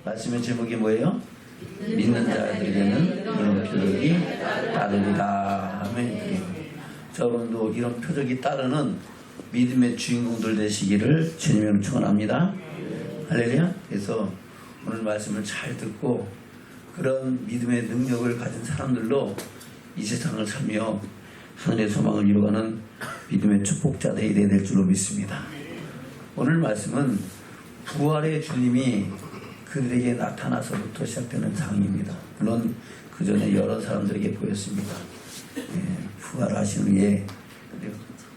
말씀의 제목이 뭐예요? 믿는 자들에게는 이런 표적이 따르리라. 아멘. 여러분도 이런 표적이 따르는 믿음의 주인공들 되시기를 주님으로 축원합니다. 할렐루야. 그래서 오늘 말씀을 잘 듣고 그런 믿음의 능력을 가진 사람들로 이 세상을 살며 하늘의 소망을 이루어가는 믿음의 축복자들이 될 줄로 믿습니다. 오늘 말씀은 부활의 주님이 그들에게 나타나서부터 시작되는 장입니다. 물론 그 전에 여러 사람들에게 보였습니다. 부활하신 후에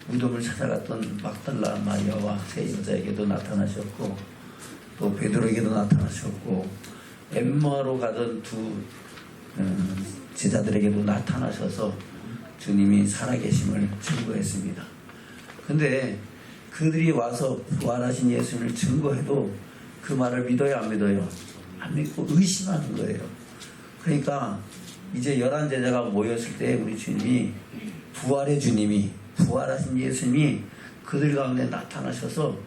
무덤을 찾아갔던 막달라 마리아와 세 여자에게도 나타나셨고, 또 베드로에게도 나타나셨고, 엠마오로 가던 두 제자들에게도 나타나셔서 주님이 살아계심을 증거했습니다. 근데 그들이 와서 부활하신 예수님을 증거해도 그 말을 믿어요, 안 믿어요? 안 믿고 의심하는 거예요. 그러니까 이제 11제자가 모였을 때 우리 주님이, 부활의 주님이, 부활하신 예수님이 그들 가운데 나타나셔서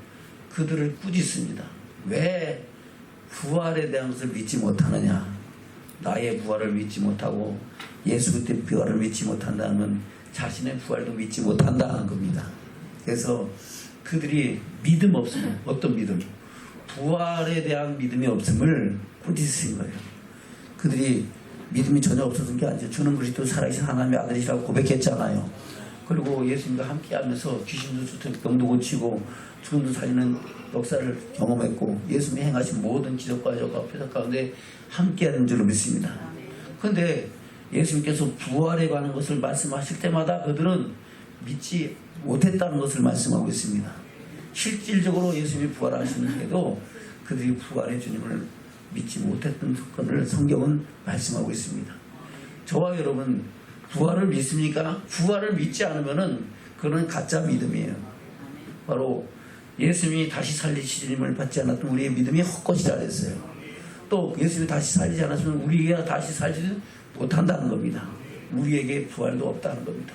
그들을 꾸짖습니다. 왜 부활에 대한 것을 믿지 못하느냐? 나의 부활을 믿지 못하고 예수 그때 부활을 믿지 못한다면 자신의 부활도 믿지 못한다는 겁니다. 그래서 그들이 믿음 없음, 어떤 믿음? 부활에 대한 믿음이 없음을 꾸짖으신 거예요. 그들이 믿음이 전혀 없었던 게 아니죠. 주는 그리스도 살아계신 하나님의 아들이라고 고백했잖아요. 그리고 예수님과 함께하면서 귀신도 쫓고 병도 고치고 죽음도 살리는 역사를 경험했고, 예수님이 행하신 모든 기적과 표적 가운데 함께하는 줄로 믿습니다. 그런데 예수님께서 부활에 관한 것을 말씀하실 때마다 그들은 믿지 못했다는 것을 말씀하고 있습니다. 실질적으로 예수님이 부활하시는데도 그들이 부활의 주님을 믿지 못했던 사건을 성경은 말씀하고 있습니다. 저와 여러분, 부활을 믿습니까? 부활을 믿지 않으면은 그건 가짜 믿음이에요. 바로 예수님이 다시 살리심을 받지 않았던 우리의 믿음이 헛것이라 그랬어요. 또 예수님이 다시 살리지 않았으면 우리가 다시 살지 못한다는 겁니다. 우리에게 부활도 없다는 겁니다.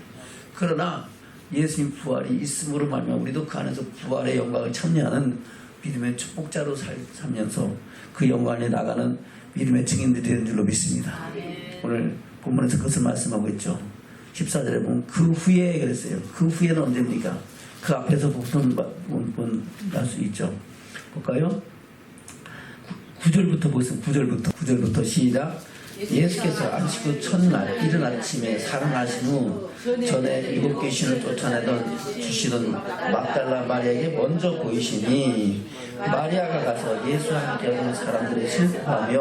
그러나 예수님 부활이 있음으로 말미암아 우리도 그 안에서 부활의 영광을 참여하는 믿음의 축복자로 살면서 그 영광에 나가는 믿음의 증인들이 되는 줄로 믿습니다. 오늘 본문에서 그것을 말씀하고 있죠. 14절에 보면 그 후에 그랬어요. 그 후에는 언제입니까? 그 앞에서 볼 수 있죠. 볼까요? 9절부터 보겠습니다. 9절부터 시작. 예수께서 안식 후 첫날 이른 아침에 살아나신 후 전에 7 귀신을 쫓아내던 주시던 막달라 마리아에게 먼저 보이시니, 마리아가 가서 예수와 함께하는 사람들을 슬퍼하며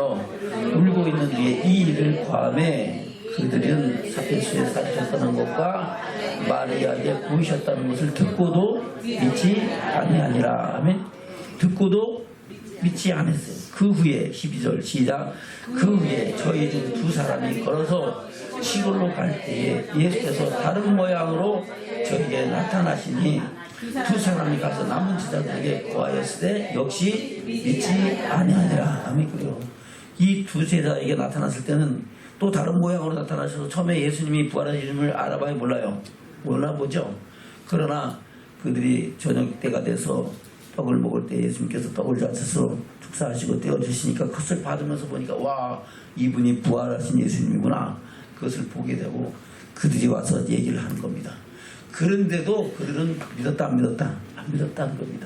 울고 있는 뒤에 이 일을 고하매 그들은 사페수에 사셨다는 것과 마리아에게 보이셨다는 것을 듣고도 믿지 아니하니라. 아멘. 듣고도 믿지 않았어요. 그 후에 12절 시작. 그 후에 저희 중 2사람이 걸어서 시골로 갈 때에 예수께서 다른 모양으로 저에게 나타나시니 2사람이 가서 남은 제자들에게 고하였을 때 역시 믿지 아니하니라. 아멘요. 이 2제자에게 나타났을 때는 또 다른 모양으로 나타나셔서 처음에 예수님이 부활한 이름을 알아봐야 몰라보죠. 그러나 그들이 저녁 때가 돼서 떡을 먹을 때 예수님께서 떡을 잡수셔서 축사하시고 떼어주시니까 그것을 받으면서 보니까, 와, 이분이 부활하신 예수님이구나. 그것을 보게 되고 그들이 와서 얘기를 하는 겁니다. 그런데도 그들은 믿었다 안 믿었다? 안 믿었다는 겁니다.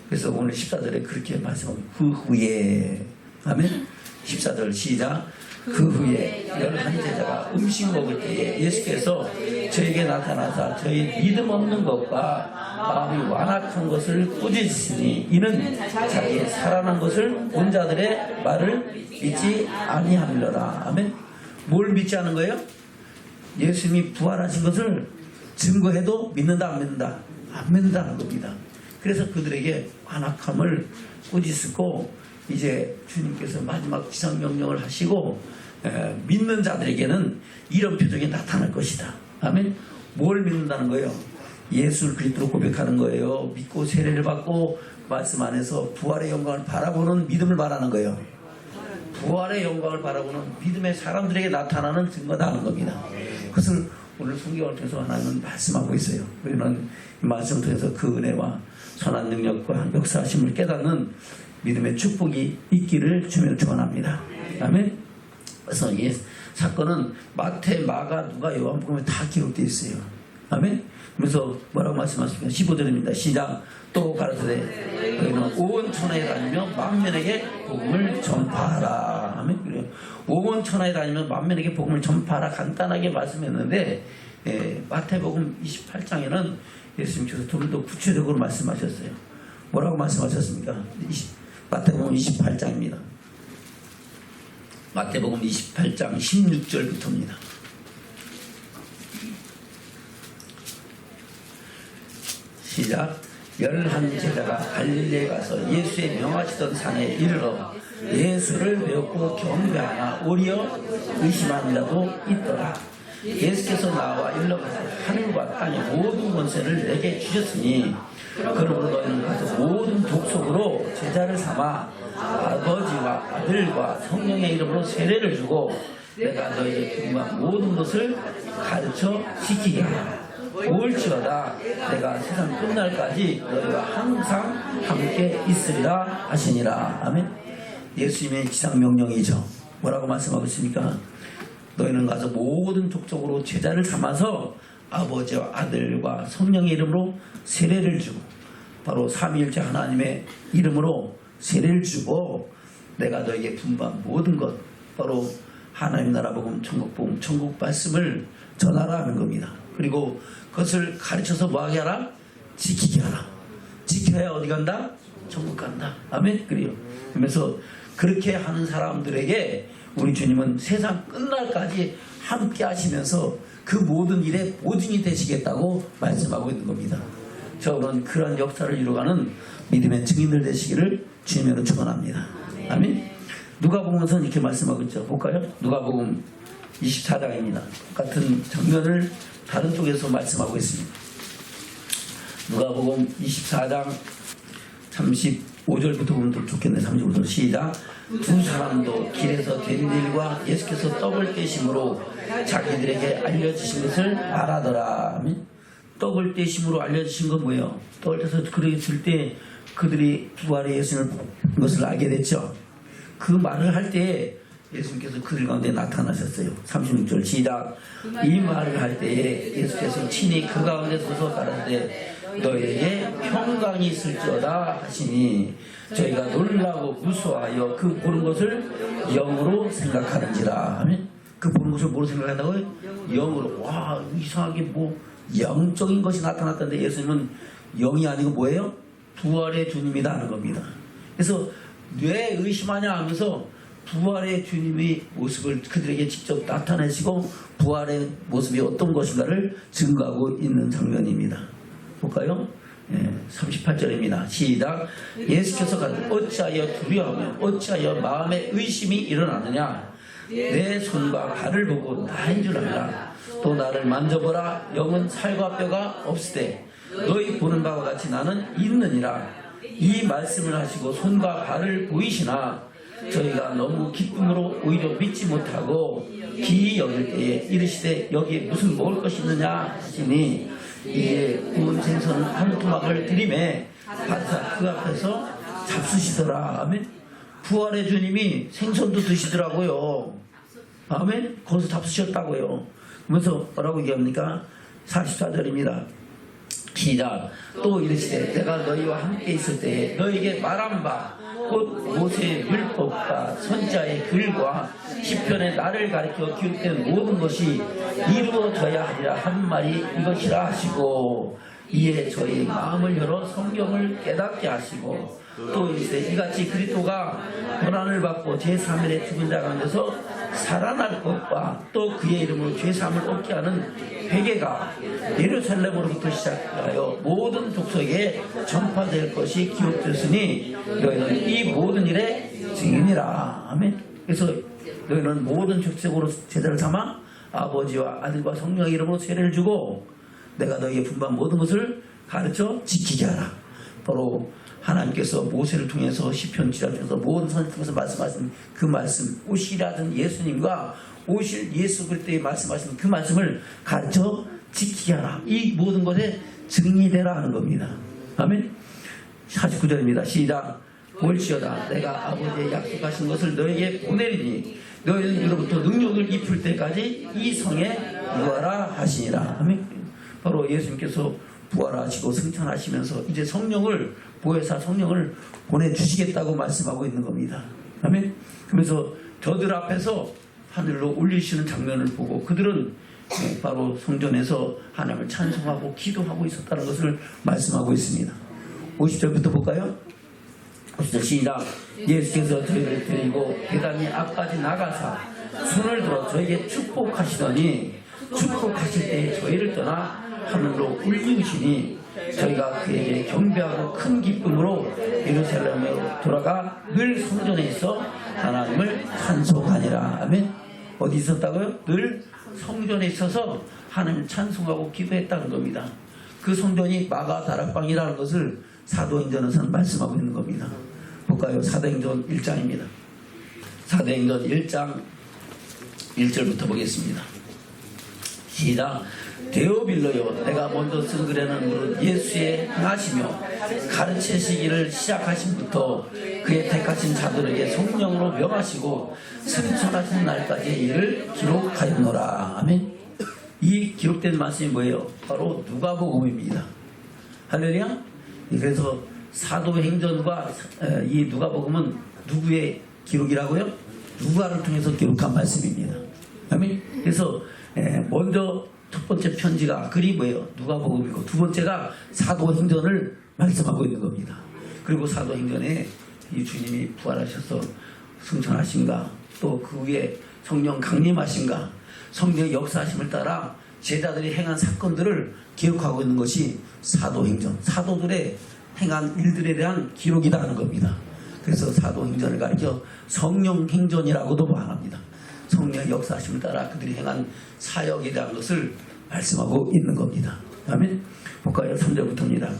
그래서 오늘 14절에 그렇게 말씀합니다. 그 후에, 아멘. 14절 시작. 그 후에 11제자가 음식 먹을 때에 예수께서 저에게 나타나사 저희 믿음 없는 것과 마음이 완악한 것을 꾸짖으시니, 이는 자기의 살아난 것을 본 자들의 말을 믿지 아니하밀러라. 아멘. 뭘 믿지 않은 거예요? 예수님이 부활하신 것을 증거해도 믿는다 안 믿는다? 안 믿는다는 겁니다. 그래서 그들에게 완악함을 꾸짖고 이제 주님께서 마지막 지상명령을 하시고 믿는 자들에게는 이런 표정이 나타날 것이다. 아멘. 뭘 믿는다는 거예요? 예수를 그리스도로 고백하는 거예요. 믿고 세례를 받고 말씀 안에서 부활의 영광을 바라보는 믿음을 말하는 거예요. 부활의 영광을 바라보는 믿음의 사람들에게 나타나는 증거다 하는 겁니다. 그것을 오늘 성경을 통해서 하나님은 말씀하고 있어요. 우리는 이 말씀을 통해서 그 은혜와 선한 능력과 역사하심을 깨닫는 믿음의 축복이 있기를 주님으로 축원합니다. 아멘. 그래서 이 사건은 마태, 마가, 누가, 요한복음에 다 기록되어 있어요. 아멘. 그래서 뭐라고 말씀하십니까? 15절입니다. 시작. 또 가르치되 너희는 온 천하에 다니며 만민에게 복음을 전파하라. 아멘. 그래요. 온 천하에 다니며 만민에게 복음을 전파하라. 간단하게 말씀했는데 마태복음 28장에는 예수님께서 좀 더 구체적으로 말씀하셨어요. 뭐라고 말씀하셨습니까? 마태복음 28장입니다. 마태복음 28장 16절부터입니다. 시작. 11 제자가 갈릴리에 가서 예수의 명하시던 산에 이르러 예수를 배웠고 경배하나 오히려 의심하는 자도 있더라. 예수께서 나와 일러가서 하늘과 땅의 모든 권세를 내게 주셨으니 그러므로 너희는 가서 모든 족속으로 제자를 삼아 아버지와 아들과 성령의 이름으로 세례를 주고 내가 너희에게 분부한 모든 것을 가르쳐 지키게 하라. 올지어다 내가 세상 끝날까지 너희가 항상 함께 있으리라 하시니라. 아멘. 예수님의 지상명령이죠. 뭐라고 말씀하고 있습니까? 너희는 가서 모든 족속으로 제자를 삼아서 아버지와 아들과 성령의 이름으로 세례를 주고, 바로 삼위일체 하나님의 이름으로 세례를 주고 내가 너에게 분부한 모든 것, 바로 하나님 나라 복음, 천국 복음, 천국 말씀을 전하라 하는 겁니다. 그리고 그것을 가르쳐서 뭐하게 하라? 지키게 하라. 지켜야 어디 간다? 천국 간다. 아멘. 그래요. 그러면서 그렇게 하는 사람들에게 우리 주님은 세상 끝날까지 함께 하시면서 그 모든 일에 보증이 되시겠다고 말씀하고 있는 겁니다. 저는 그런 역사를 이루어가는 믿음의 증인들 되시기를 주님으로 축원합니다. 아멘. 누가복음에서는 이렇게 말씀하고 있죠. 볼까요? 누가복음 24장입니다. 같은 장면을 다른 쪽에서 말씀하고 있습니다. 누가복음 24장 35절부터 보면 더 좋겠네. 35절 시작. 두 사람도 길에서 된 일과 예수께서 떡을 떼심으로 자기들에게 알려주신 것을 말하더라. 아멘. 떡을 떼심으로 알려주신 건 뭐예요? 떡을 떼서 그랬을 때 그들이 부활의 예수님을 본 것을 알게 됐죠. 그 말을 할 때 예수님께서 그들 가운데 나타나셨어요. 36절 시작. 이 말을 할 때에 예수께서 친히 그 가운데 서서 가라사대 너희에게 평강이 있을지어다 하시니 저희가 놀라고 무서워하여 그 보는 것을 영으로 생각하는지라. 아멘. 그 보는 것을 뭐로 생각한다고요? 영으로. 와, 이상하게 뭐 영적인 것이 나타났던데 예수님은 영이 아니고 뭐예요? 부활의 주님이다 하는 겁니다. 그래서 왜 의심하냐 하면서 부활의 주님의 모습을 그들에게 직접 나타내시고 부활의 모습이 어떤 것인가를 증거하고 있는 장면입니다. 볼까요? 38절입니다. 시작. 예수께서 가르치되 어찌하여 두려워하며 어찌하여 마음에 의심이 일어나느냐. 내 손과 발을 보고 나인 줄 알라. 또 나를 만져보라. 영은 살과 뼈가 없으되 너희 보는 바와 같이 나는 있느니라. 이 말씀을 하시고 손과 발을 보이시나 저희가 너무 기쁨으로 오히려 믿지 못하고 기이 여길 때에 이르시되 여기에 무슨 먹을 것이 있느냐 하시니 이에 구운 생선 한 토막을 들이매 바사 그 앞에서 잡수시더라. 아멘. 부활의 주님이 생선도 드시더라고요. 아멘. 거기서 잡수셨다고요. 그러면서 뭐라고 얘기합니까? 44절입니다. 시작. 또 이르시되 내가 너희와 함께 있을 때에 너희에게 말한 바 곧 모세의 율법과 선자의 글과 시편의 나를 가리켜 기록된 모든 것이 이루어져야 하리라 한 말이 이것이라 하시고 이에 저희 마음을 열어 성경을 깨닫게 하시고 또 이르시되 이같이 그리스도가 고난을 받고 제3일에 죽은 자 가운데서 살아날 것과 또 그의 이름으로 죄사함을 얻게 하는 회개가 예루살렘으로부터 시작하여 모든 족속에 전파될 것이 기록되었으니 너희는 이 모든 일의 증인이라. 아멘. 그래서 너희는 모든 족속으로 제자를 삼아 아버지와 아들과 성령의 이름으로 세례를 주고 내가 너희에게 분부한 모든 것을 가르쳐 지키게 하라. 바로 하나님께서 모세를 통해서 시편 지자를 통해서 모든 선지를 통해서 말씀하신 그 말씀, 오시라던 예수님과 오실 예수 그리스도의 말씀하신 그 말씀을 가르쳐 지키게 하라. 이 모든 것에 증인이 되라 하는 겁니다. 아멘. 49절입니다. 시작. 볼지어다 내가 아버지의 약속하신 것을 너에게 보내리니 너희는 이로부터 능력을 입을 때까지 이 성에 부활하 하시니라. 아멘. 바로 예수님께서 부활하시고 승천하시면서 이제 성령을 보혜사 성령을 보내주시겠다고 말씀하고 있는 겁니다. 아멘. 그래서 저들 앞에서 하늘로 올리시는 장면을 보고 그들은 바로 성전에서 하나님을 찬송하고 기도하고 있었다는 것을 말씀하고 있습니다. 50절부터 볼까요? 50절 시작. 예수께서 저희를 데리고 계단이 앞까지 나가사 손을 들어 저에게 축복하시더니 축복하실 때 저희를 떠나 하늘로 울리우시니 저희가 그에게 경배하고 큰 기쁨으로 예루살렘으로 돌아가 늘 성전에 있어 하나님을 찬송하니라. 아멘. 어디 있었다고요? 늘 성전에 있어서 하나님을 찬송하고 기도했다는 겁니다. 그 성전이 마가 다락방이라는 것을 사도행전에서는 말씀하고 있는 겁니다. 볼까요? 사도행전 1장입니다. 사도행전 1장 1절부터 보겠습니다. 시작. 데오빌로요 내가 먼저 쓴 글에는 무릇 예수의 행하시며 가르치시기를 시작하신부터 그의 택하신 자들에게 성령으로 명하시고 승천하신 날까지의 일을 기록하였노라. 아멘. 이 기록된 말씀이 뭐예요? 바로 누가복음입니다. 할렐루야. 그래서 사도행전과 이 누가복음은 누구의 기록이라고요? 누가를 통해서 기록한 말씀입니다. 아멘. 그래서 먼저 첫 번째 편지가 글이 뭐예요? 누가복음이고 두 번째가 사도행전을 말씀하고 있는 겁니다. 그리고 사도행전에 이 주님이 부활하셔서 승천하신가 또 그 후에 성령 강림하신가 성령의 역사하심을 따라 제자들이 행한 사건들을 기록하고 있는 것이 사도행전 사도들의 행한 일들에 대한 기록이다 하는 겁니다. 그래서 사도행전을 가리켜 성령행전이라고도 말합니다. 성령의 역사하심을 따라 그들이 행한 사역에 대한 것을 말씀하고 있는 겁니다. 다음에 볼까요? 3절부터입니다.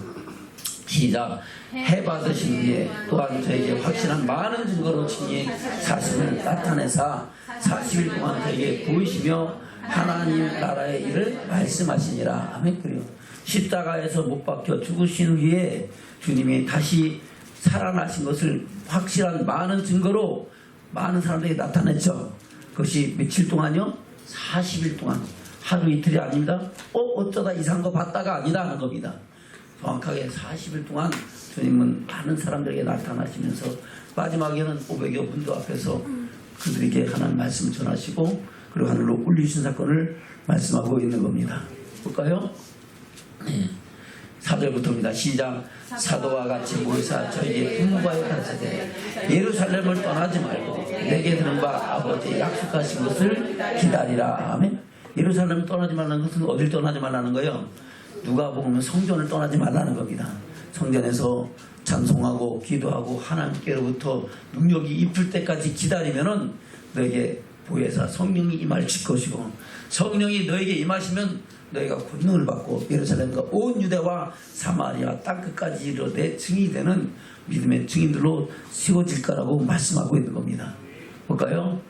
시작. 해 받으신 후에 또한 저에게 확실한 많은 증거로 친히 사실을 나타내사 40일 동안 저에게 보이시며 하나님 나라의 일을 말씀하시니라. 아멘. 그래요. 십자가에서 못 박혀 죽으신 후에 주님이 다시 살아나신 것을 확실한 많은 증거로 많은 사람들에게 나타냈죠. 그것이 며칠 동안요? 40일 동안. 하루 이틀이 아닙니다. 어쩌다 이상한 거 봤다가 아니다 하는 겁니다. 정확하게 40일 동안 주님은 많은 사람들에게 나타나시면서 마지막에는 500여 분도 앞에서 그들에게 하나님 말씀을 전하시고 그리고 하늘로 올리신 사건을 말씀하고 있는 겁니다. 볼까요? 4절부터입니다. 시작. 사도와 같이 모이사 저에게 분부하여 가르치되 예루살렘을 떠나지 말고 내게 들은 바 아버지의 약속하신 것을 기다리라. 아멘. 예루살렘을 떠나지 말라는 것은 어딜 떠나지 말라는 거예요? 누가복음은 성전을 떠나지 말라는 겁니다. 성전에서 찬송하고 기도하고 하나님께로부터 능력이 입을 때까지 기다리면은 너에게 보혜사 성령이 임하실 것이고 성령이 너에게 임하시면 너희가 권능을 받고 예루살렘과 온 유대와 사마리아 땅끝까지 이르러 내 증인이 되는 믿음의 증인들로 세워질 거라고 말씀하고 있는 겁니다. 볼까요?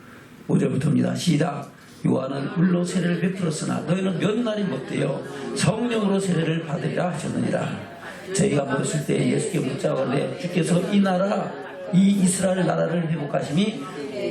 5절부터입니다. 시작. 요한은 물로 세례를 베풀었으나 너희는 몇 날이 못되어 성령으로 세례를 받으리라 하셨느니라. 저희가 물었을 때 예수께 묻자거든 주께서 이 나라 이 이스라엘 나라를 회복하심이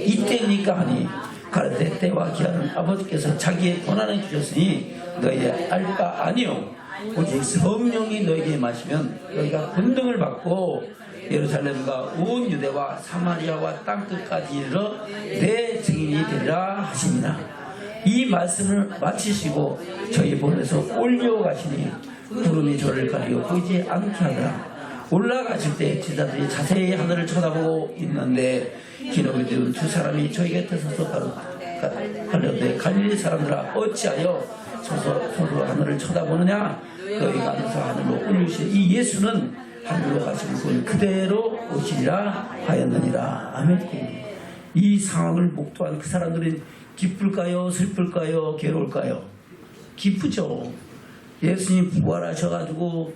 이때입니까 하니 가르되 때와 기한은 아버지께서 자기의 권한을 주셨으니 너희 알까 아니요 오직 성령이 너에게 임하시면 너희가 권능을 받고 예루살렘과 온 유대와 사마리아와 땅끝까지 이르러 내 증인이 되리라 하시니라. 이 말씀을 마치시고 저희 보내서 올려가시니 구름이 저를 가리고 보이지 않게 하더라. 올라가실 때 제자들이 자세히 하늘을 쳐다보고 있는데 기록이 든 두 사람이 저희 곁에 서서 가려되 갈릴리 사람들아 어찌하여 서로 하늘을 쳐다보느냐. 너희가 안에서 하늘로 올리신 이 예수는 하늘로 가신 분 그대로 오시리라 하였느니라. 아멘. 이 상황을 목도한 그 사람들은 기쁠까요? 슬플까요? 괴로울까요? 기쁘죠. 예수님 부활하셔가지고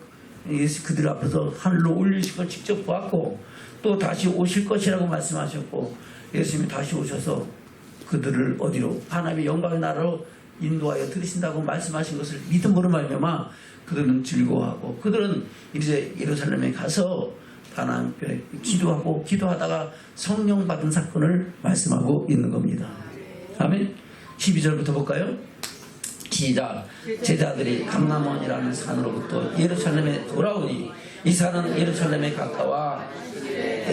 그들 앞에서 하늘로 올리실 걸 직접 보았고 또 다시 오실 것이라고 말씀하셨고 예수님이 다시 오셔서 그들을 어디로 하나님의 영광의 나라로 인도하여 들으신다고 말씀하신 것을 믿음으로 말미암아 그들은 즐거워하고 그들은 이제 예루살렘에 가서 하나님께 기도하다가 성령 받은 사건을 말씀하고 있는 겁니다. 아멘. 12절부터 볼까요? 시작. 제자들이 감람원이라는 산으로부터 예루살렘에 돌아오니 이 산은 예루살렘에 가까워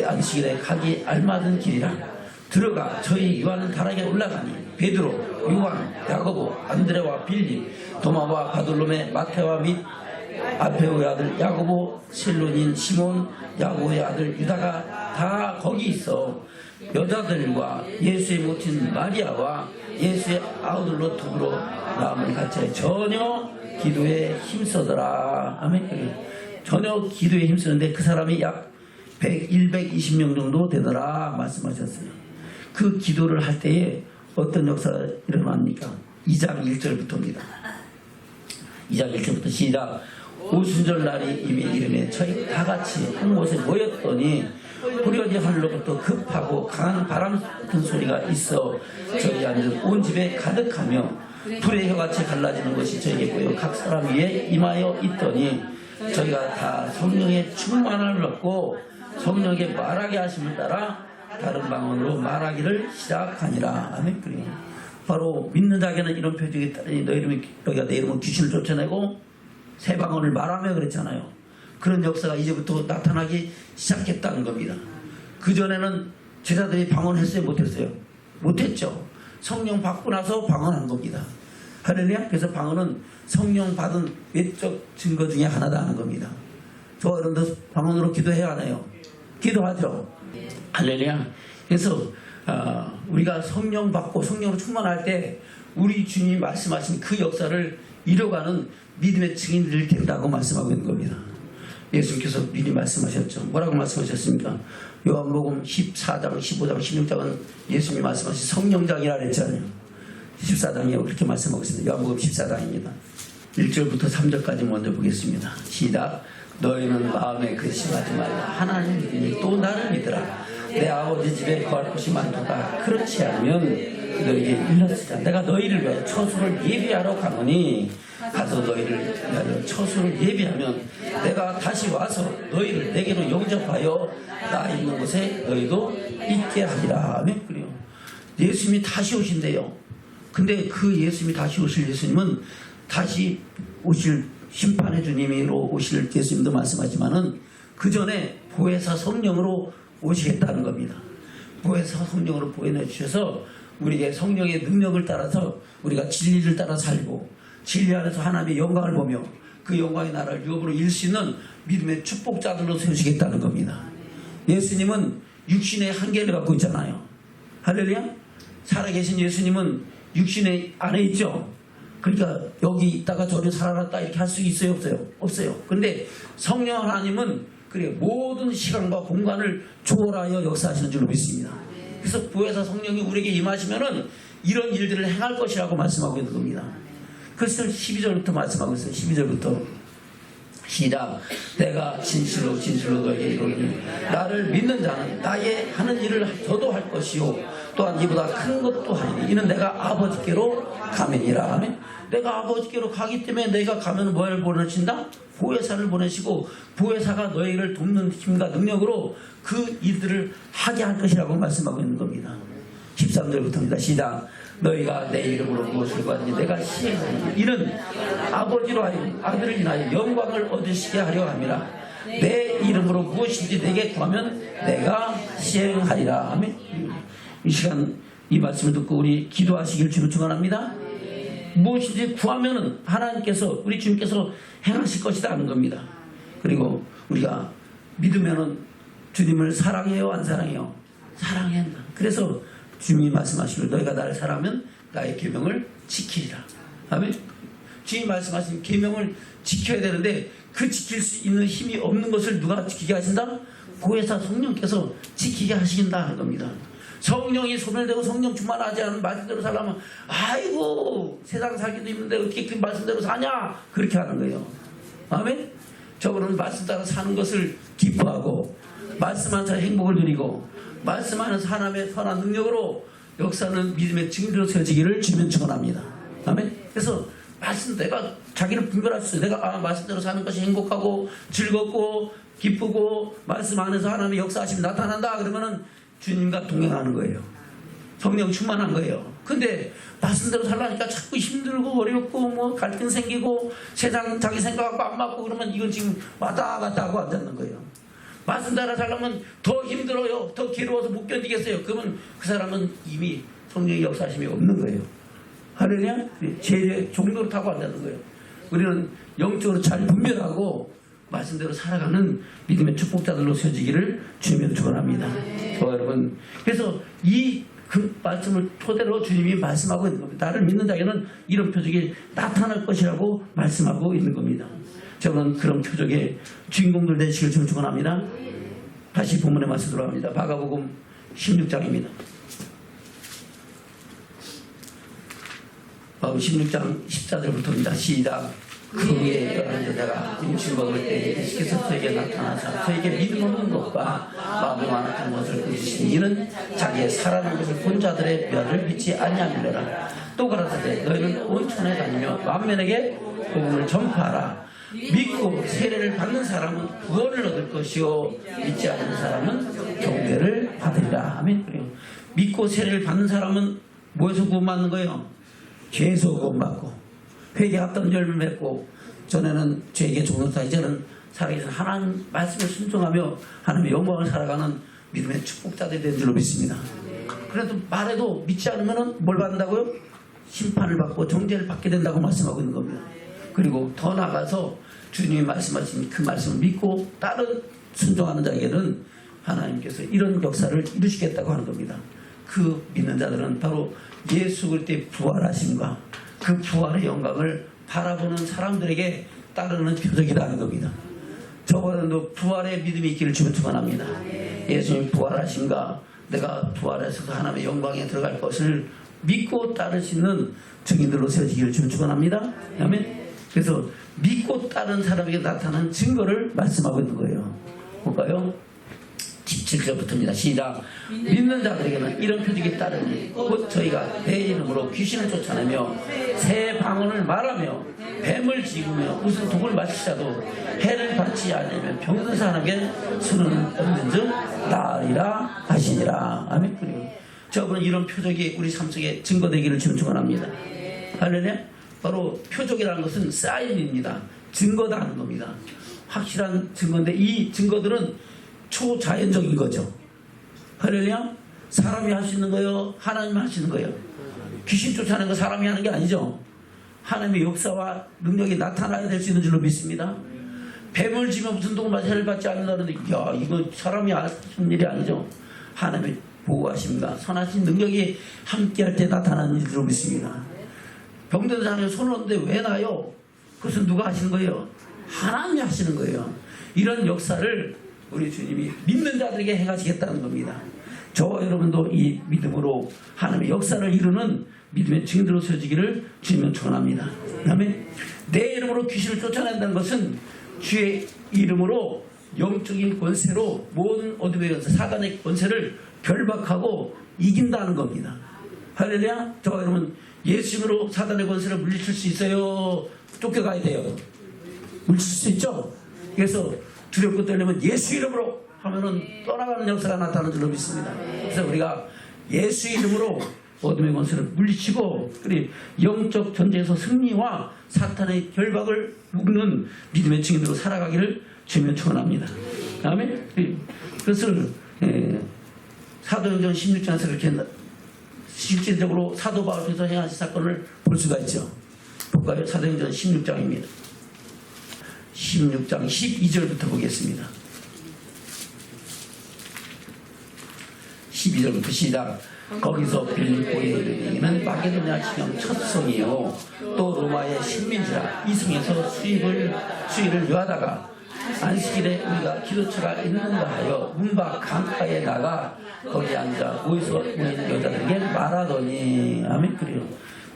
안식일에 가기 알맞은 길이라. 들어가 저희 요한은 다락에 올라가니 베드로, 요한, 야고보, 안드레와 빌립, 도마와 바돌로메, 마테와 및 알페오의 아들 야고보, 셀론인 시몬, 야고보의 아들 유다가 다 거기 있어 여자들과 예수의 모친 마리아와 예수의 아우들로 더불어 마음을 같이 전혀 기도에 힘쓰더라. 아멘. 전혀 기도에 힘쓰는데 그 사람이 약 120명 정도 되더라 말씀하셨어요. 그 기도를 할 때에 어떤 역사가 일어납니까? 2장 1절부터입니다. 2장 1절부터 시작. 오순절 날이 이미 이름에 저희 다 같이 한 곳에 모였더니 불현이 하늘로부터 급하고 강한 바람 같은 소리가 있어 저희 앉은 온 집에 가득하며 불의 혀같이 갈라지는 것이 저에게 보여 각 사람 위에 임하여 있더니 저희가 다 성령의 충만함을 얻고 성령의 말하게 하심을 따라 다른 방언으로 말하기를 시작하니라. 아멘. 바로 믿는 자에게는 이런 표적이 있다니 너희가 내 이름으로 귀신을 쫓아내고 새 방언을 말하며 그랬잖아요. 그런 역사가 이제부터 나타나기 시작했다는 겁니다. 그전에는 제자들이 방언했어요? 못했어요? 못했죠. 성령 받고 나서 방언한 겁니다. 할렐루야. 그래서 방언은 성령 받은 외적 증거 중에 하나다는 겁니다. 저 여러분들 방언으로 기도해야 하나요? 기도하죠. 할렐루야. 그래서 우리가 성령 받고 성령으로 충만할 때 우리 주님이 말씀하신 그 역사를 이뤄가는 믿음의 증인들이 된다고 말씀하고 있는 겁니다. 예수님께서 미리 말씀하셨죠. 뭐라고 말씀하셨습니까? 요한복음 14장, 15장, 16장은 예수님이 말씀하신 성령장이라 그랬잖아요. 14장이요. 그렇게 말씀하고 있습니다. 요한복음 14장입니다. 1절부터 3절까지 먼저 보겠습니다. 시작. 너희는 마음에 근심하지 말라. 하나님 믿으니 또 나를 믿으라. 내 아버지 집에 거할 곳이 많도다. 그렇지 않으면 너희에게 일렀으리라. 내가 너희를 위하여 처소를 예비하러 가노니 가서 너희를 위하여 처소를 예비하면 내가 다시 와서 너희를 내게로 영접하여 나 있는 곳에 너희도 있게 하리라. 아멘. 그래요. 예수님이 다시 오신대요. 근데 그 예수님이 다시 오실 예수님은 다시 오실 심판의 주님으로 오실 예수님도 말씀하지만은 그 전에 보혜사 성령으로 오시겠다는 겁니다. 보혜사 성령으로 보내주셔서 주셔서 우리에게 성령의 능력을 따라서 우리가 진리를 따라 살고 진리 안에서 하나님의 영광을 보며 그 영광의 나라를 유업으로 이룰 수 있는 믿음의 축복자들로 세우시겠다는 겁니다. 예수님은 육신의 한계를 갖고 있잖아요. 할렐루야. 살아계신 예수님은 육신의 안에 있죠. 그러니까 여기 있다가 저리 살아났다 이렇게 할 수 있어요? 없어요? 없어요. 근데 성령 하나님은 그래 모든 시간과 공간을 초월하여 역사하시는 줄로 믿습니다. 그래서 보혜사 성령이 우리에게 임하시면은 이런 일들을 행할 것이라고 말씀하고 있는 겁니다. 그것을 12절부터 말씀하고 있어요. 12절부터 시작. 내가 진실로 너에게 이르노니 나를 믿는 자는 나의 하는 일을 저도 할 것이요 또한 이보다 큰 것도 하리니 이는 내가 아버지께로 가면이라. 아멘. 내가 아버지께로 가기 때문에 내가 가면 뭘 보내신다? 보혜사를 보내시고 보혜사가 너희를 돕는 힘과 능력으로 그 일들을 하게 할 것이라고 말씀하고 있는 겁니다. 13절부터입니다. 시작. 너희가 내 이름으로 무엇을 구하든지 내가 시행하리니 이는 아버지로 하여 아들을 인하여 영광을 얻으시게 하려 함이라. 내 이름으로 무엇인지 내게 구하면 내가 시행하리라. 아멘. 이 시간 이 말씀을 듣고 우리 기도하시길 주로 축원합니다. 무엇인지 구하면은 하나님께서 우리 주님께서 행하실 것이다 하는 겁니다. 그리고 우리가 믿으면은 주님을 사랑해요 안 사랑해요? 사랑해야 한다. 그래서 주님이 말씀하시길 너희가 나를 사랑하면 나의 계명을 지키리라. 아멘. 주님이 말씀하신 계명을 지켜야 되는데 그 지킬 수 있는 힘이 없는 것을 누가 지키게 하신다? 보혜사 성령께서 지키게 하신다 하는 겁니다. 성령이 소멸되고 성령 충만하지 않은 말씀대로 살려면 아이고 세상 살기도 힘든데 어떻게 그 말씀대로 사냐 그렇게 하는 거예요. 아멘. 저거는 말씀 따라 사는 것을 기뻐하고 말씀 안에서 행복을 누리고 말씀 안에서 하나님의 선한 능력으로 역사는 믿음의 증거로 세워지기를 주면 축원합니다. 아멘. 그래서 말씀 내가 자기를 분별했어요. 내가 말씀대로 사는 것이 행복하고 즐겁고 기쁘고 말씀 안에서 하나님의 역사하심이 나타난다. 그러면은 주님과 동행하는 거예요. 성령 충만한 거예요. 근데 말씀대로 살라니까 자꾸 힘들고 어렵고 뭐 갈등 생기고 세상 자기 생각하고 안 맞고 그러면 이건 지금 왔다 갔다 하고 앉았는 거예요. 말씀 따라 살려면 더 힘들어요. 더 괴로워서 못 견디겠어요. 그러면 그 사람은 이미 성령의 역사심이 없는 거예요. 할렐루야? 죄의 종로를 타고 앉았는 거예요. 우리는 영적으로 잘 분별하고 말씀대로 살아가는 믿음의 축복자들로 세워지기를 주님으로 축원합니다. 여러분, 그래서 그 말씀을 토대로 주님이 말씀하고 있는 겁니다. 나를 믿는 자에게는 이런 표적이 나타날 것이라고 말씀하고 있는 겁니다. 저는 그런 표적의 주인공들 되시길 좀 축원합니다. 다시 본문의 말씀 들어갑니다. 마가복음 16장입니다. 마가복음 16장 14절부터입니다. 시작. 그 후에 11여자가 음식 먹을 때 예수께서 저에게 나타나서 저에게 믿음 없는 것과 마음이 완악한 것을 보시니 이는 자기의 살아난 것을 본 자들의 뼈를 믿지 아니하느니라. 또 가라사대 너희는 온 천에 다니며 만면에게 복음을 전파하라. 믿고 세례를 받는 사람은 구원을 얻을 것이요 믿지 않는 사람은 경배를 받으리라. 아멘. 그래요. 믿고 세례를 받는 사람은 뭐에서 구원받는 거예요? 죄에서 구원받고 회개했던 열매 맺고 전에는 죄에게 종로다 이제는 살아계신 하나님 말씀에 순종하며 하나님의 영광을 살아가는 믿음의 축복자들이 된 줄로 믿습니다. 그래도 말해도 믿지 않으면 뭘 받는다고요? 심판을 받고 정죄를 받게 된다고 말씀하고 있는 겁니다. 그리고 더 나아가서 주님이 말씀하신 그 말씀을 믿고 다른 순종하는 자에게는 하나님께서 이런 역사를 이루시겠다고 하는 겁니다. 그 믿는 자들은 바로 예수 그리스도의 부활하심과 그 부활의 영광을 바라보는 사람들에게 따르는 표적이라는 겁니다. 저번에도 부활의 믿음이 있기를 주님 축원합니다. 예수님 부활하신가 내가 부활해서 하나님의 영광에 들어갈 것을 믿고 따르시는 증인들로 세워지기를 주님 축원합니다. 아멘. 그래서 믿고 따른 사람에게 나타난 증거를 말씀하고 있는 거예요. 볼까요? 17절부터입니다. 시작. 믿는 자들에게는 이런 표적이 따르니 곧 저희가 내 이름으로 귀신을 쫓아내며 새 방언을 말하며 뱀을 집으며 무슨 독을 마시자도 해를 받지 않으면 병든 사람에게 수는 없는 즉 나으리라 하시니라. 아멘. 그리고 저분은 이런 표적이 우리 삶 속에 증거되기를 주님 축원합니다. 할렐루야. 바로 표적이라는 것은 사인입니다. 증거다 하는 겁니다. 확실한 증거인데 이 증거들은 초자연적인 거죠. 할렐루야. 사람이 할 수 있는 거예요? 하나님이 하시는 거예요? 귀신 쫓아내는 거 사람이 하는 게 아니죠. 하나님의 역사와 능력이 나타나야 될 수 있는 줄로 믿습니다. 뱀을 지면 무슨 독을 해를 받지 않는다는데 야 이거 사람이 하는 일이 아니죠. 하나님의 보호하심과 선하신 능력이 함께할 때 나타나는 줄로 믿습니다. 병든 사람이 손을 얹는데 왜 나요? 그것은 누가 하시는 거예요? 하나님이 하시는 거예요. 이런 역사를 우리 주님이 믿는 자들에게 행하시겠다는 겁니다. 저와 여러분도 이 믿음으로 하나님의 역사를 이루는 믿음의 증인들로 세워지기를 주님은 축원합니다. 아멘. 내 이름으로 귀신을 쫓아낸다는 것은 주의 이름으로 영적인 권세로 모든 어둠의 권세, 사단의 권세를 결박하고 이긴다는 겁니다. 할렐루야. 저와 여러분 예수 이름으로 사단의 권세를 물리칠 수 있어요? 쫓겨가야 돼요? 물리칠 수 있죠? 그래서 두렵고 떨리면 예수 이름으로 하면은 떠나가는 역사가 나타나는 줄로 믿습니다. 그래서 우리가 예수 이름으로 어둠의 권세를 물리치고 그리고 영적 전쟁에서 승리와 사탄의 결박을 묶는 믿음의 증인으로 살아가기를 주님 축원합니다. 아멘. 그것을 사도행전 16장에서 그렇게 실질적으로 사도 바울께서 행하신 사건을 볼 수가 있죠. 볼까요? 사도행전 16장입니다. 16장 12절부터 보겠습니다. 12절부터 시작. 거기서 빌립보에 이르기는 마게도냐 지경 첫 성이요 또 로마의 식민지라 이 성에서 수의를 요하다가 안식일에 우리가 기도처가 있는가 하여 문밖 강가에 나가 거기 앉아 모여서 모인 여자들에게 말하더니 아멘. 그래요.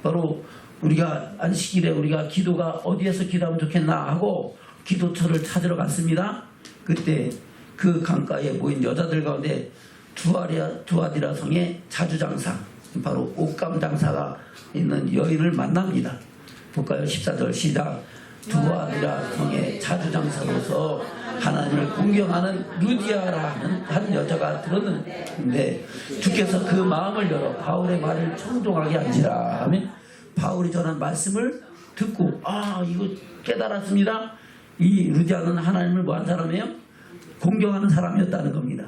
바로 우리가 안식일에 우리가 기도가 어디에서 기도하면 좋겠나 하고 기도처를 찾으러 갔습니다. 그때 그 강가에 모인 여자들 가운데 두아디라 성의 자주장사 바로 옷감 장사가 있는 여인을 만납니다. 볼까요? 14절 시작. 두아디라 성의 자주장사로서 하나님을 공경하는 루디아라 하는 한 여자가 들었는데 주께서 그 마음을 열어 바울의 말을 청종하게 한지라 하면 바울이 전한 말씀을 듣고 이거 깨달았습니다. 이 루디아는 하나님을 뭐한 사람이에요? 공경하는 사람이었다는 겁니다.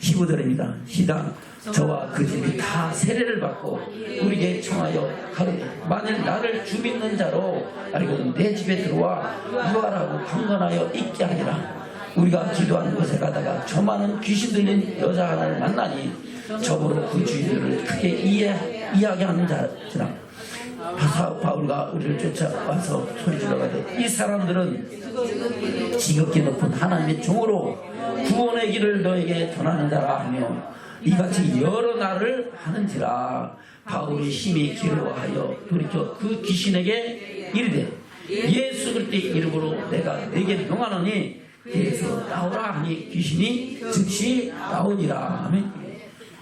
15절입니다. 시작. 저와 그 집이 다 세례를 받고 우리에게 청하여 가로되 만일 나를 주 믿는 자로 알고는 내 집에 들어와 유하라고 강건하여 있게 하리라. 우리가 기도하는 곳에 가다가 저 많은 귀신 들린 여자 하나를 만나니 저보로 그 주인들을 크게 이해하게 하는 자지라. 바울과 우리를 쫓아와서 소리질러 가되 이 사람들은 지극히 높은 하나님의 종으로 구원의 길을 너에게 전하는 자라 하며 이같이 여러 날을 하는지라. 바울이 심히 기로하여 돌이켜 그 귀신에게 이르되 예수 그리스도의 이름으로 내가 네게 명하노니 예수 나오라 하니 귀신이 즉시 나오니라. 아멘.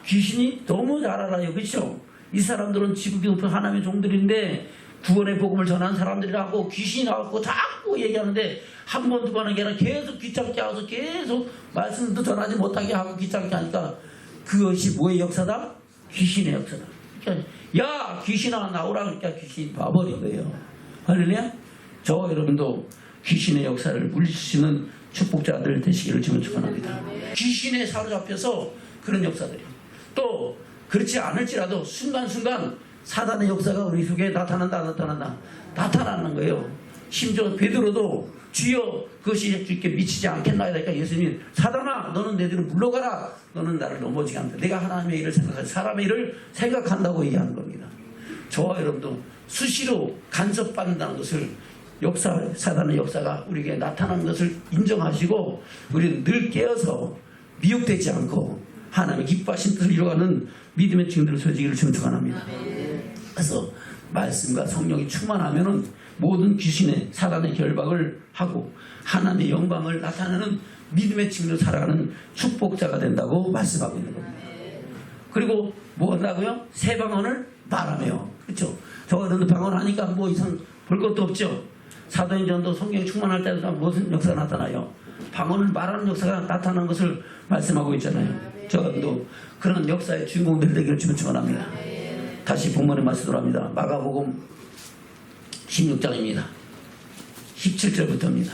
귀신이 너무 잘 알아요. 그렇죠? 이 사람들은 지극히 높은 하나님의 종들인데 구원의 복음을 전하는 사람들이라고 귀신이 나왔고 자꾸 얘기하는데 한 번, 두 번 하는 게 아니라 계속 귀찮게 하고서 계속 말씀도 전하지 못하게 하고 귀찮게 하니까 그것이 뭐의 역사다? 귀신의 역사다. 그러니까 야 귀신아 나오라 그러니까 귀신이 봐버린 거예요. 할렐루야? 저와 여러분도 귀신의 역사를 물리치는 축복자들 되시기를 주님 축원합니다. 귀신에 사로잡혀서 그런 역사들이요. 또 그렇지 않을지라도 순간순간 사단의 역사가 우리 속에 나타나는 거예요. 심지어 베드로도 주여 그것이 주께 미치지 않겠나이다. 예수님이 사단아 너는 내 뒤로 물러가라. 너는 나를 넘어지게 한다. 내가 하나님의 일을 생각하지 사람의 일을 생각한다고 얘기하는 겁니다. 저와 여러분도 수시로 간섭받는다는 것을 사단의 역사가 우리에게 나타나는 것을 인정하시고 우리는 늘 깨어서 미혹되지 않고 하나님의 기뻐하신 뜻을 이루어가는 믿음의 증인들을 소지기를 축원합니다. 그래서 말씀과 성령이 충만하면은 모든 귀신의 사단의 결박을 하고 하나님의 영광을 나타내는 믿음의 증인으로 살아가는 축복자가 된다고 말씀하고 있는 겁니다. 그리고 뭐 한다고요? 새 방언을 말하며. 그렇죠? 저거는 방언하니까 뭐 이상 볼 것도 없죠. 사도행전도 성령이 충만할 때도 무슨 역사가 나타나요? 방언을 말하는 역사가 나타나는 것을 말씀하고 있잖아요. 저도 그런 역사의 주인공들 되기를 축원합니다. 다시 본문의 말씀으로 합니다. 마가복음 16장입니다. 17절부터입니다.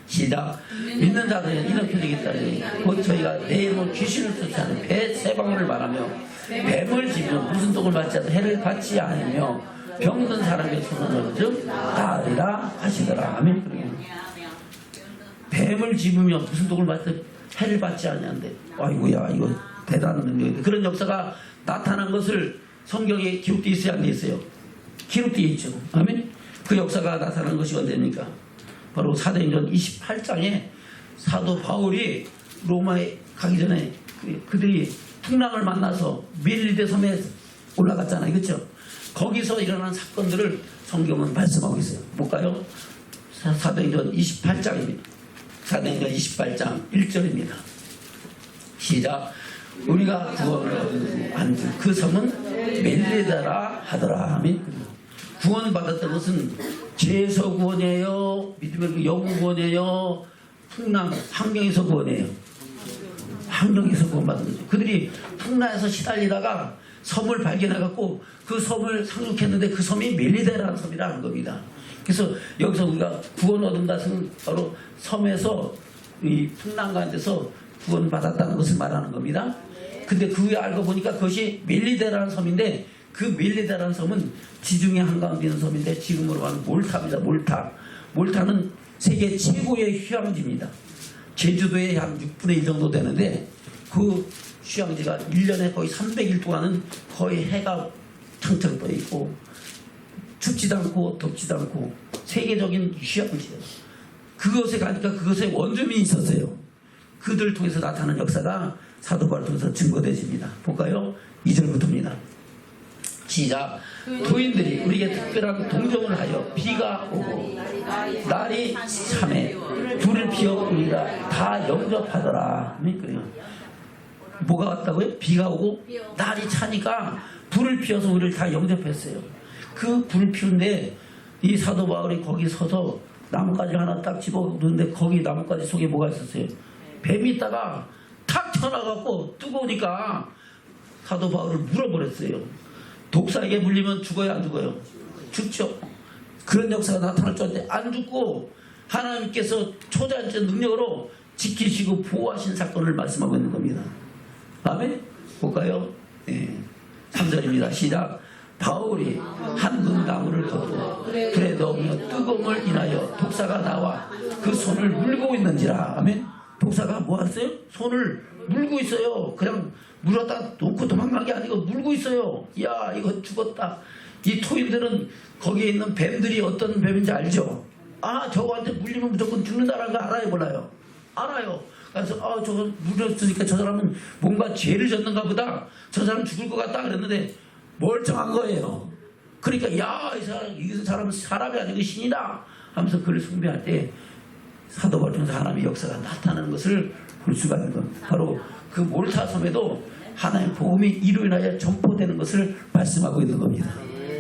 시작. 믿는 자들은 이런 표적이 있다니 곧 저희가 내 이름으로 귀신을 쫓아내는 배 세 방울을 말하며 뱀을 집으면 무슨 독을 받지 않아 해를 받지 않으며 병든 사람의 손을 얻어 나으리라 하시더라. 아멘. 뱀을 집으면 무슨 독을 받지 해를 받지 않냐는데 아이고야 이거 대단한 능력이다. 그런 역사가 나타난 것을 성경에 기록되어 있어야 안 돼 있어요. 기록되어 있죠. 아멘. 그 역사가 나타난 것이 언제입니까? 바로 사도행전 28장에 사도 바울이 로마에 가기 전에 그들이 풍랑을 만나서 멜리데 섬에 올라갔잖아요. 그렇죠? 거기서 일어난 사건들을 성경은 말씀하고 있어요. 볼까요? 사도행전 28장입니다. 사도행전 28장 1절입니다. 시작. 우리가 구원을 얻은 그 섬은 멜리다라 하더라. 아멘. 구원받았던 것은 죄에서 구원이에요? 믿음의 영구 구원이에요? 풍랑, 환경에서 구원이에요? 환경에서 구원받은 거죠. 그들이 풍랑에서 시달리다가 섬을 발견해갖고 그 섬을 상륙했는데 그 섬이 멜리다라는 섬이라는 겁니다. 그래서 여기서 우리가 구원 얻은다 것은 바로 섬에서 이 풍랑 가운데서 구원받았다는 것을 말하는 겁니다. 근데 그 후에 알고 보니까 그것이 멜리다라는 섬인데 그 멜리다라는 섬은 지중해 한가운데 있는 섬인데 지금으로 하면 몰타입니다. 몰타는 세계 최고의 휴양지입니다. 제주도의 한 6분의 1 정도 되는데 그 휴양지가 1년에 거의 300일 동안은 거의 해가 탕탕 떠 있고 춥지도 않고 덥지도 않고 세계적인 휴양지예요. 그것에 가니까 그것에 원주민이 있었어요. 그들을 통해서 나타나는 역사가 사도 바울을 통해서 증거되집니다. 볼까요? 2절부터입니다. 시작. 도인들이 우리에게 특별한 동정을 하여 비가 오고 날이 참에 불을 피워 우리가 다 영접하더라. 그래요. 뭐가 왔다고요? 비가 오고 날이 차니까 불을 피워서 우리를 다 영접했어요. 그 불을 피운데 이 사도 바울이 거기 서서 나뭇가지를 하나 딱 집어넣는데 거기 나뭇가지 속에 뭐가 있었어요? 뱀이 있다가 탁 튀어나가고 뜨거우니까 사도 바울을 물어버렸어요. 독사에게 물리면 죽어요, 안 죽어요? 죽죠. 그런 역사가 나타날 줄 알았는데 안 죽고 하나님께서 초자연적 능력으로 지키시고 보호하신 사건을 말씀하고 있는 겁니다. 아멘? 볼까요? 네. 3절입니다. 시작. 바울이 한 눈나무를 걷고 불에 넣으며 뜨거움을 인하여 독사가 나와 그 손을 물고 있는지라. 아멘? 독사가 뭐 하세요? 손을 물고 있어요. 그냥 물었다 놓고 도망간 게 아니고 물고 있어요. 야, 이거 죽었다. 이 토인들은 거기에 있는 뱀들이 어떤 뱀인지 알죠? 아, 저거한테 물리면 무조건 죽는다라는 거 알아요, 몰라요? 알아요. 그래서 저거 물렸으니까 저 사람은 뭔가 죄를 졌는가 보다. 저 사람 죽을 것 같다 그랬는데 멀쩡한 거예요. 그러니까 야, 이 사람은 사람이 아니고 신이다 하면서 그를 숭배할 때 사도 바울 통해서 하나님의 역사가 나타나는 것을 볼 수가 있는 겁니다. 바로 그 몰타 섬에도 하나님의 복음이 이로 인하여 전포되는 것을 말씀하고 있는 겁니다.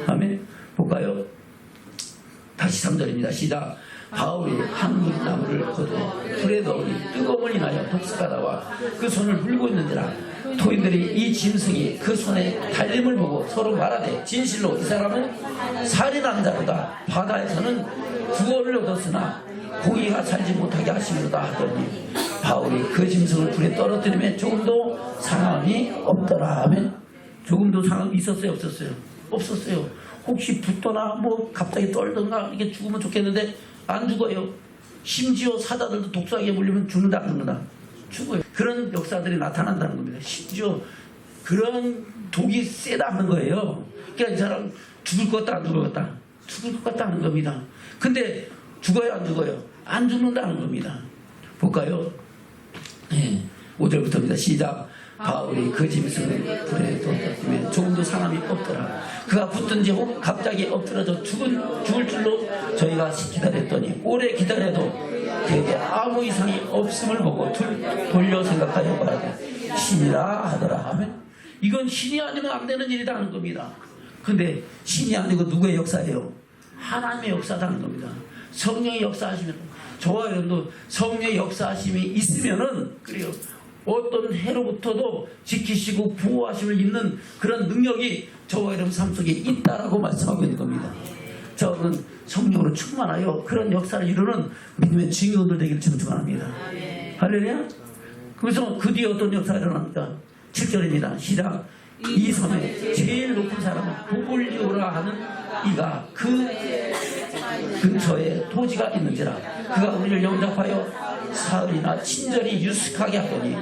아멘. 볼까요? 다시 3절입니다. 시작. 바울이 한 물나무를 거두어 불에 넣으니 뜨거움을 인하여 독사가 나와 그 손을 물고 있는지라. 토인들이 이 짐승이 그 손에 달림을 보고 서로 말하되 진실로 이 사람은 살인한 자로다. 바다에서는 구원을 얻었으나 고기가 살지 못하게 하시려다 하더니 바울이 그 짐승을 불에 떨어뜨리며 조금도 상함이 없더라. 하면 조금도 상함이 있었어요, 없었어요? 없었어요. 혹시 붙거나 뭐 갑자기 떨던가 이게 죽으면 좋겠는데 안 죽어요. 심지어 사자들도 독사에게 물리면 죽는다, 안 죽는다? 죽어요. 그런 역사들이 나타난다는 겁니다. 심지어 그런 독이 세다는 거예요. 그러니까 이 사람 죽을 것 같다, 안 죽을 것 같다? 죽을 것 같다 하는 겁니다. 근데 죽어요, 안 죽어요? 안 죽는다는 겁니다. 볼까요? 네, 5절부터입니다. 시작. 바울이 그 짐승을 불에 던졌으면 조금도 상함이 없더라. 그가 붙든지 혹 갑자기 엎드려져 죽을 줄로 저희가 기다렸더니 오래 기다려도 그에게 아무 이상이 없음을 보고 돌려 생각하여 말하되 신이라 하더라. 아멘. 이건 신이 아니면 안 되는 일이다 하는 겁니다. 근데 신이 아니고 누구의 역사예요? 하나님의 역사라는 겁니다. 성령의 역사하시면 저와 여러분도 성령의 역사하심이 있으면은 그래요. 어떤 해로부터도 지키시고 보호하심을 입는 그런 능력이 저와 여러분 삶 속에 있다라고 말씀하고 있는 겁니다. 저는 성령으로 충만하여 그런 역사를 이루는 믿음의 증인들 되기를 지금 축원합니다. 할렐루야. 그래서 그 뒤에 어떤 역사가 일어납니까? 7절입니다. 시작. 이 섬에 제일 높은 사람은 보볼리오라 하는 이가 그 근처에 토지가 있는지라. 그가 우리를 영접하여 사흘이나 친절히 유숙하게 하더니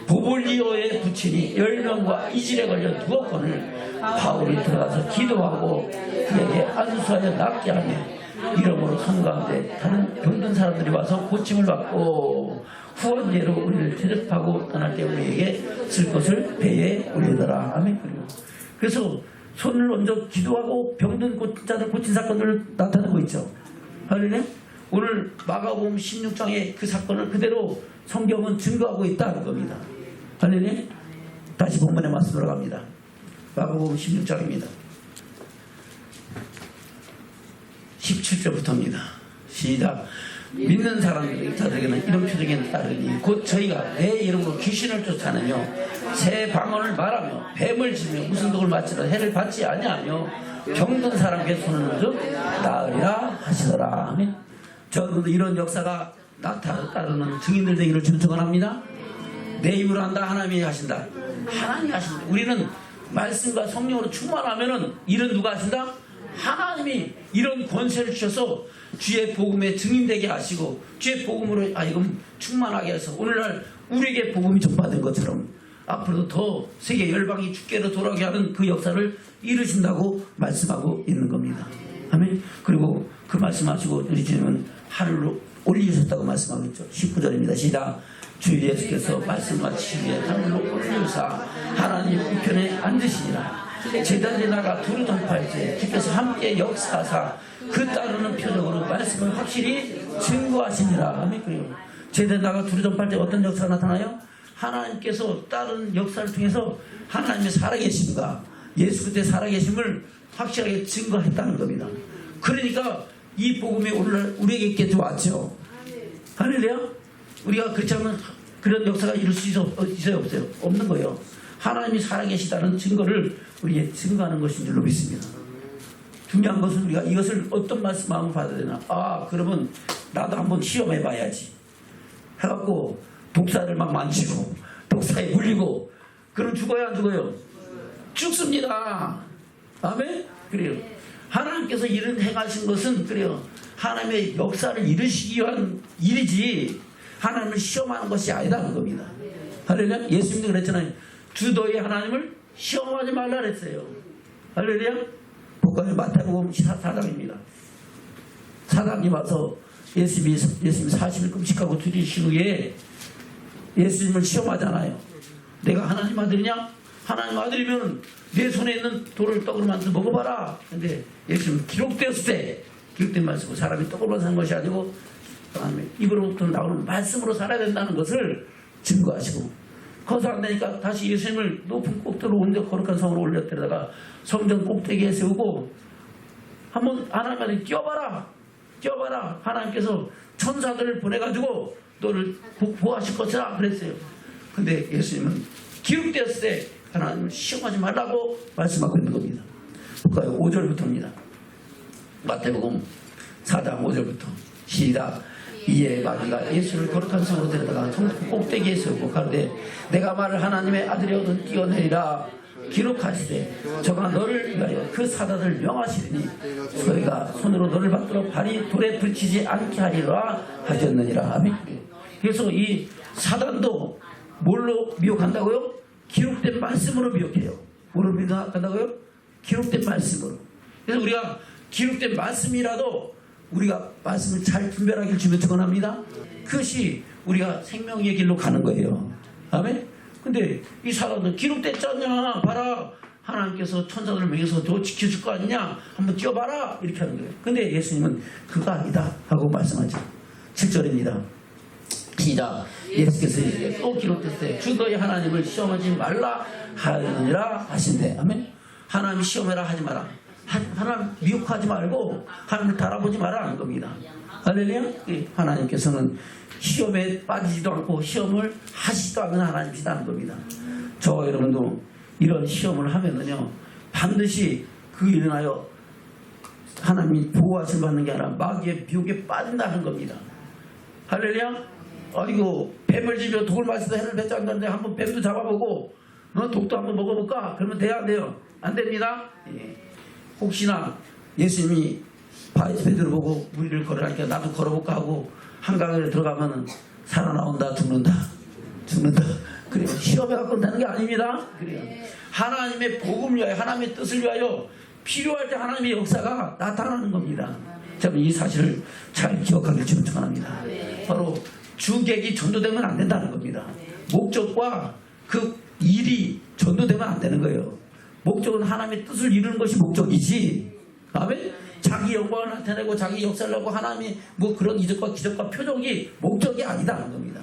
보볼리오의 부친이 10명과 이질에 걸려 누웠거늘 바울이 들어가서 기도하고 그에게 안수하여 낫게 하며 이러므로 성가운데 다른 병든 사람들이 와서 고침을 받고 후원예로 우리를 대접하고 떠날 때 우리에게 쓸 것을 배에 올리더라. 아멘. 그래서 손을 얹어 기도하고 병든 자들 고친 사건을 나타내고 있죠. 할렐루야. 오늘 마가복음 16장의 그 사건을 그대로 성경은 증거하고 있다는 겁니다. 할렐루야. 다시 본문의 말씀으로 갑니다. 마가복음 16장입니다. 17절부터입니다. 시작. 믿는 사람들에게는 이런 표적이 따르니 곧 저희가 내 이름으로 귀신을 쫓아내며 새 방언을 말하며 뱀을 치며 무슨 독을 맞지라 해를 받지 아니하며 병든 사람에게 손을 얹어 나으리라 하시더라. 아멘. 저도 이런 역사가 따르는 증인들 되기를 주는 축원합니다. 내 입으로 한다. 하나님이 하신다. 하나님이 하신다. 우리는 말씀과 성령으로 충만하면은 일은 누가 하신다? 하나님이 이런 권세를 주셔서 주의 복음에 증인되게 하시고 주의 복음으로 하여금 충만하게 해서 오늘날 우리에게 복음이 전파된 것처럼 앞으로도 더 세계 열방이 주께로 돌아오게 하는 그 역사를 이루신다고 말씀하고 있는 겁니다. 아멘. 그리고 그 말씀하시고 우리 주님은 하늘로 올리셨다고 말씀하고 있죠. 19절입니다. 시작. 주 예수께서 말씀 마치시기에 하늘로 올리우사 하나님 우편에 앉으시니라. 제단에 나가 두루 전파할때 주께서 함께 역사하사 그 따르는 표적으로 말씀을 확실히 증거하시니라. 아멘. 그리고 제단에 나가 두루 전파할 때 어떤 역사가 나타나요? 하나님께서 다른 역사를 통해서 하나님의 살아계심과 예수 그때 살아계심을 확실하게 증거했다는 겁니다. 그러니까 이 복음이 오늘날 우리에게 왔죠. 할렐루야. 우리가 그렇지 않으면 그런 역사가 이룰 수 있어요 없어요? 없는 거예요. 하나님이 살아계시다는 증거를 우리에게 증거하는 것인 줄로 믿습니다. 중요한 것은 우리가 이것을 어떤 마음을 받아야 되나. 그러면 나도 한번 시험해 봐야지 해갖고 독사를 막 만지고 독사에 물리고 그럼 죽어야 안 죽어요? 죽습니다. 아멘? 그래요. 하나님께서 일을 행하신 것은 그래요. 하나님의 역사를 이루시기 위한 일이지 하나님을 시험하는 것이 아니다는 겁니다. 할렐루야. 예수님도 그랬잖아요. 주 너희 하나님을 시험하지 말라 그랬어요. 할렐루야. 복음의 마태복음 4장입니다. 사장이 와서 예수님이 40일 금식하고 들이신 후에 예수님을 시험하잖아요. 내가 하나님 아들이냐? 하나님 아들이면 내 손에 있는 돌을 떡으로 만들어 먹어봐라. 근데 예수님 기록되었을 때 기록된 말씀으로 사람이 떡으로 사는 것이 아니고 입으로부터 나오는 말씀으로 살아야 된다는 것을 증거하시고 거기서 안 되니까 다시 예수님을 높은 꼭대로 온데 거룩한 성으로 올렸다가 성전 꼭대기에 세우고 한번 하나님한테 뛰어봐라. 하나님께서 천사들을 보내가지고 너를 보호하실 것이라 그랬어요. 근데 예수님은 기록되었을 때 하나님을 시험하지 말라고 말씀하고 있는 겁니다. 볼까요? 5절부터입니다. 마태복음 4장 5절부터 시작. 이에 마귀가 예수를 거룩한 성으로 데려다가 성전 꼭대기에 세우고 가로되 내가 말을 하나님의 아들이거든 뛰어내리라 기록하시되 저가 너를 위하여 그 사단을 명하시리니 너희가 손으로 너를 받들어 발이 돌에 붙이지 않게 하리라 하셨느니라. 아멘. 그래서 이 사단도 뭘로 미혹한다고요? 기록된 말씀으로 미혹해요. 뭐로 미혹한다고요? 기록된 말씀으로. 그래서 우리가 기록된 말씀이라도 우리가 말씀을 잘 분별하기를 주면 축원합니다. 그것이 우리가 생명의 길로 가는 거예요. 아멘. 근데 이 사람은 기록됐잖냐. 봐라. 하나님께서 천사들을 명해서 너 지켜줄 거 아니냐. 한번 뛰어봐라. 이렇게 하는 거예요. 근데 예수님은 그거 아니다 하고 말씀하죠. 7절입니다. 시작. 예수께서 이제 또 기록됐을 때 주 너희 하나님을 시험하지 말라 하느니라 하신대. 아멘. 하나님 시험해라 하지 마라. 하나님 미혹하지 말고 하나님을 달아보지 마라 하는 겁니다. 할렐루야. 하나님께서는 시험에 빠지지도 않고 시험을 하시지도 않는 하나님이시다는 겁니다. 저와 여러분도 이런 시험을 하면은요 반드시 그 일어나요 하나님이 보호하심 받는 게 아니라 마귀의 미혹에 빠진다는 겁니다. 할렐루야. 아이고 뱀을 집어 독을 마시다 해를 뱉지 않는데 한번 뱀도 잡아보고 독도 한번 먹어볼까? 그러면 돼야 안 돼요? 안 됩니다. 예. 혹시나 예수님이 베드로 보고 무리를 걸으라니까 나도 걸어볼까 하고 한강에 들어가면 살아나온다 죽는다 그래요. 시험에 갖고 되는 게 아닙니다. 그래요. 하나님의 복음을 위하여 하나님의 뜻을 위하여 필요할 때 하나님의 역사가 나타나는 겁니다. 자, 이 사실을 잘 기억하길 축원합니다. 바로 주객이 전도되면 안 된다는 겁니다. 목적과 그 일이 전도되면 안 되는 거예요. 목적은 하나님의 뜻을 이루는 것이 목적이지. 아멘. 자기 영광을 나타내고 자기 역사를 하고 하나님이 뭐 그런 이적과 기적과 표적이 목적이 아니다는 겁니다.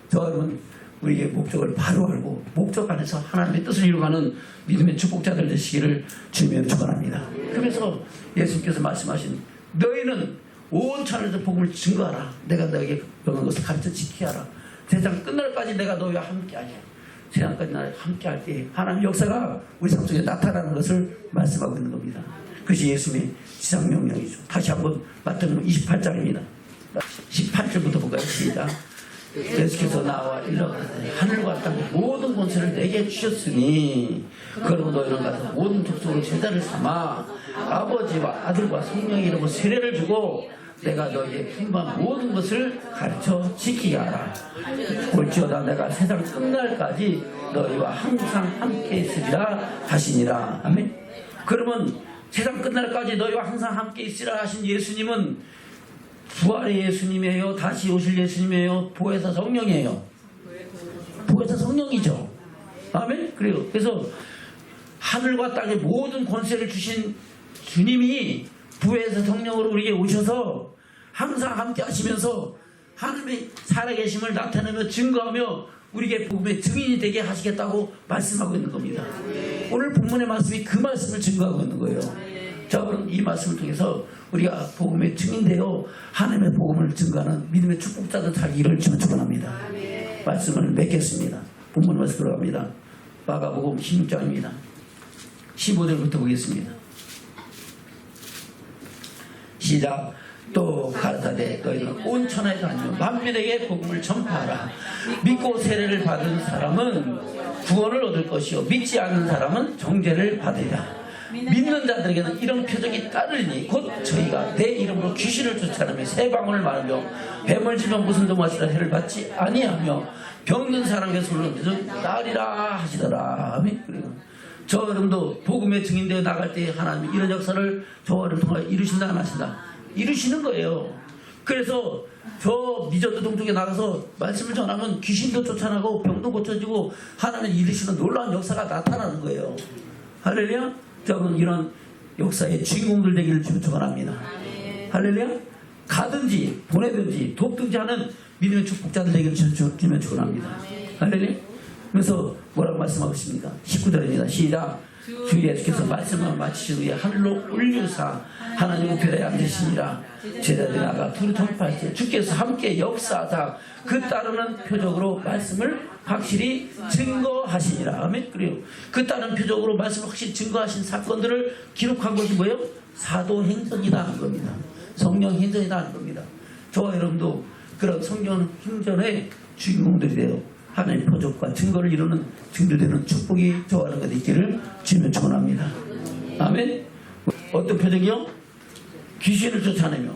저 여러분 우리의 목적을 바로 알고 목적 안에서 하나님의 뜻을 이루어가는 믿음의 축복자들 되시기를 주님의 축원합니다. 그래서 예수님께서 말씀하신 너희는 온 천하에서 복음을 증거하라. 내가 너에게 명한 것을 가르쳐 지키게 하라. 세상 끝날까지 내가 너희와 함께하게. 세상까지 나를 함께할 때 하나님의 역사가 우리 삶 속에 나타나는 것을 말씀하고 있는 겁니다. 그것이 예수님의 지상 명령이죠. 다시 한번 마태복음 28장입니다. 18절부터 볼까요? 시작. 예수께서 나와 일러가되 하늘과 땅 모든 권세를 내게 주셨으니 그러므로 너희는 가서 모든 족속으로 제자를 삼아 아버지와 아들과 성령의 이름으로 세례를 주고 내가 너희에게 분부한 모든 것을 가르쳐 지키게 하라. 볼지어다 내가 세상 끝날까지 너희와 항상 함께 있으리라 하시니라. 아멘. 그러면 세상 끝날까지 너희와 항상 함께 있으리라 하신 예수님은 부활의 예수님이에요? 다시 오실 예수님이에요? 보혜사 성령이에요? 보혜사 성령이죠. 아멘. 그래요. 그래서 하늘과 땅의 모든 권세를 주신 주님이 부혜사 성령으로 우리에게 오셔서 항상 함께 하시면서 하나님의 살아계심을 나타내며 증거하며 우리에게 복음의 증인이 되게 하시겠다고 말씀하고 있는 겁니다. 오늘 본문의 말씀이 그 말씀을 증거하고 있는 거예요. 자, 그럼 이 말씀을 통해서 우리가 복음의 증인되어 하나님의 복음을 증거하는 믿음의 축복자들 살기를 주는 축원합니다. 말씀을 맺겠습니다. 본문 말씀 들어갑니다. 마가복음 16장입니다. 15절부터 보겠습니다. 시작. 또 가르치되 너희는 온 천하에 다니며 만민에게 복음을 전파하라. 믿고 세례를 받은 사람은 구원을 얻을 것이요 믿지 않는 사람은 정죄를 받으리라. 믿는 자들에게는 이런 표적이 따르니 곧 저희가 내 이름으로 귀신을 쫓아내며 새 방언을 말하며 뱀을 쥐며 무슨 도마시라 해를 받지 아니하며 병든 사람에게 손을 얹어 나으리라 하시더라. 아멘. 저 여러분도 복음의 증인되어 나갈 때 하나님이 이런 역사를 저 여러분 통해 이루신다 안 하신다? 이루시는 거예요. 그래서 저 미저드 동쪽에 나가서 말씀을 전하면 귀신도 쫓아나고 병도 고쳐지고 하나님이 이루시는 놀라운 역사가 나타나는 거예요. 할렐루야. 여러분 이런 역사의 주인공들 되기를 축원합니다. 할렐루야. 가든지 보내든지 돕든지 하는 믿음의 축복자들 되기를 주면 축원합니다. 할렐루야. 그래서 뭐라고 말씀하고 있습니까? 19절입니다. 시작. 주 예수께서 말씀을 마치신 후에 하늘로 올려사 하나님 우편에 앉으시니라. 제자들이 나가 두루 전파할 때 주께서 함께 역사하사 그 따르는 표적으로 말씀을 확실히 증거하시니라. 아멘. 그래요. 그 따르는 표적으로 말씀을 확실히 증거하신 사건들을 기록한 것이 뭐예요? 사도행전이다 하는 겁니다. 성령 행전이다 하는 겁니다. 저와 여러분도 그런 성령 행전의 주인공들이 돼요. 하나님의 표적과 증거를 이루는 증거되는 축복이 저와 여러분과 있기를 주면 축원합니다. 아멘. 어떤 표적이요? 귀신을 쫓아내며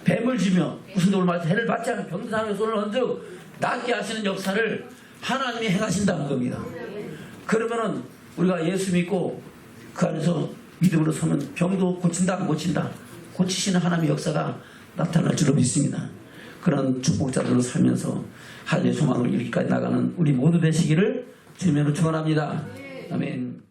뱀을 쥐며 무슨 돌을 맞아 해를 받지 않은 병든 사람의 손을 얹어 낫게 하시는 역사를 하나님이 행하신다는 겁니다. 그러면은 우리가 예수 믿고 그 안에서 믿음으로 서면 병도 고친다 안 고친다 고치시는 하나님의 역사가 나타날 줄로 믿습니다. 그런 축복자들로 살면서 하나님의 소망을 이루기까지 나가는 우리 모두 되시기를 주님으로 축원합니다. 아멘.